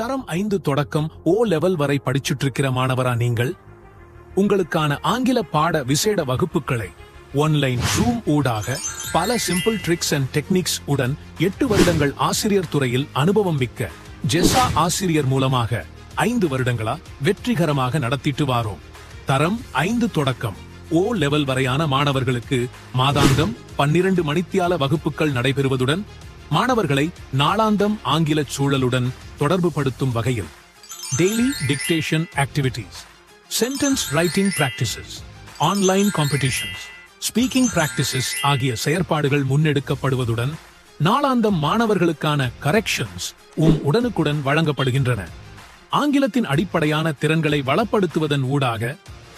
தரம் 5 தொடக்கம் ஓ லெவல் வரை படிச்சுட்டு இருக்கிற மாணவரா நீங்கள்? உங்களுக்கான ஆங்கில பாட விசேட வகுப்புகளை ஒன்லைன் ஜூம் ஊடாக பல சிம்பிள் ட்ரிக்ஸ் அண்ட் டெக்னிக்ஸ் உடன் 8 வருடங்கள் ஆசிரியர் துறையில் அனுபவம் மிக்க ஜெசா ஆசிரியர் மூலமாக 5 வருடங்களா வெற்றிகரமாக நடத்திட்டு வாரோம். தரம் 5 தொடக்கம் ஓ லெவல் வரையான மாணவர்களுக்கு மாதாந்தம் 12 மணித்தியால வகுப்புகள் நடைபெறுவதுடன் மாணவர்களை நாளாந்தம் ஆங்கில சூழலுடன் தொடர்புபடுத்தும் வகையில் daily dictation activities, sentence writing practices, online competitions, speaking practices ஆகிய செயற்பாடுகள் முன்னெடுக்கப்படுவதுடன் நாளாந்தம் மாணவர்களுக்கான கரெக்ஷன்ஸ் உடனுக்குடன் வழங்கப்படுகின்றன. ஆங்கிலத்தின் அடிப்படையான திறன்களை வளப்படுத்துவதன் ஊடாக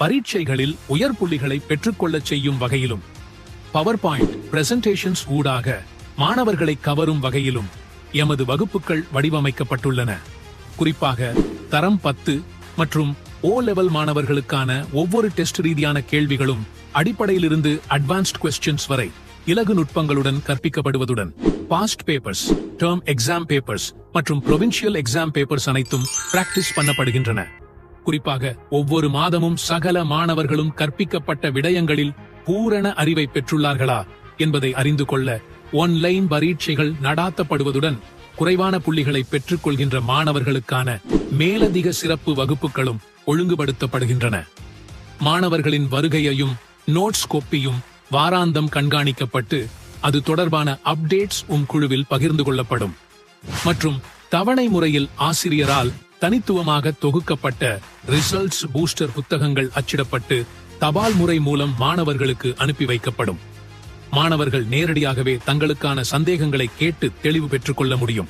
பரீட்சைகளில் உயர் புள்ளிகளை பெற்றுக்கொள்ளச் செய்யும் வகையிலும் பவர் பாயிண்ட் பிரசன்டேஷன்ஸ் ஊடாக மாணவர்களை கவரும் வகையிலும் எமது வகுப்புகள் வடிவமைக்கப்பட்டுள்ளன. குறிப்பாக தரம் 10 மற்றும் ஓ லெவல் மாணவர்களுக்கான ஒவ்வொரு டெஸ்ட் ரீதியான கேள்விகளும் அடிப்படையிலிருந்து அட்வான்ஸ்ட் கொஸ்டின்ஸ் வரை இலகு நுட்பங்களுடன் கற்பிக்கப்படுவதுடன் past papers, term exam papers மற்றும் ப்ரொவின்சியல் எக்ஸாம் பேப்பர்ஸ் அனைத்தும் பிராக்டிஸ் பண்ணப்படுகின்றன. குறிப்பாக ஒவ்வொரு மாதமும் சகல மாணவர்களும் கற்பிக்கப்பட்ட விடயங்களில் பூரண அறிவை பெற்றுள்ளார்களா என்பதை அறிந்து கொள்ள ஒன்லைன் பரீட்சைகள் நடாத்தப்படுவதுடன் குறைவான புள்ளிகளை பெற்றுக் கொள்கின்ற மாணவர்களுக்கான மேலதிக சிறப்பு வகுப்புகளும் ஒழுங்குபடுத்தப்படுகின்றன. மாணவர்களின் வருகையையும் நோட்ஸ் கோப்பியும் வாராந்தம் கண்காணிக்கப்பட்டு அது தொடர்பான அப்டேட்ஸ் குழுவில் பகிர்ந்து கொள்ளப்படும். மற்றும் தவணை முறையில் ஆசிரியரால் தனித்துவமாக தொகுக்கப்பட்ட ரிசல்ட்ஸ் பூஸ்டர் புத்தகங்கள் அச்சிடப்பட்டு தபால் முறை மூலம் மாணவர்களுக்கு அனுப்பி வைக்கப்படும். மாணவர்கள் நேரடியாகவே தங்களுக்கான சந்தேகங்களை கேட்டு தெளிவு பெற்றுக் கொள்ள முடியும்.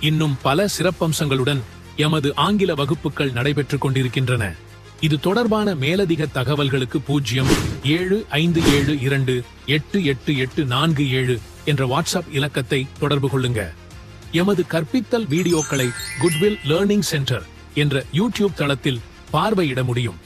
இன்னும் பல சிறப்பம்சங்களுடன் எமது ஆங்கில வகுப்புகள் நடைபெற்றுக் கொண்டிருக்கின்றன. இது தொடர்பான மேலதிக தகவல்களுக்கு 07572888847 என்ற வாட்ஸ்அப் இலக்கத்தை தொடர்பு கொள்ளுங்க. எமது கற்பித்தல் வீடியோக்களை குட்வில் லேர்னிங் சென்டர் என்ற யூடியூப் தளத்தில் பார்வையிட முடியும்.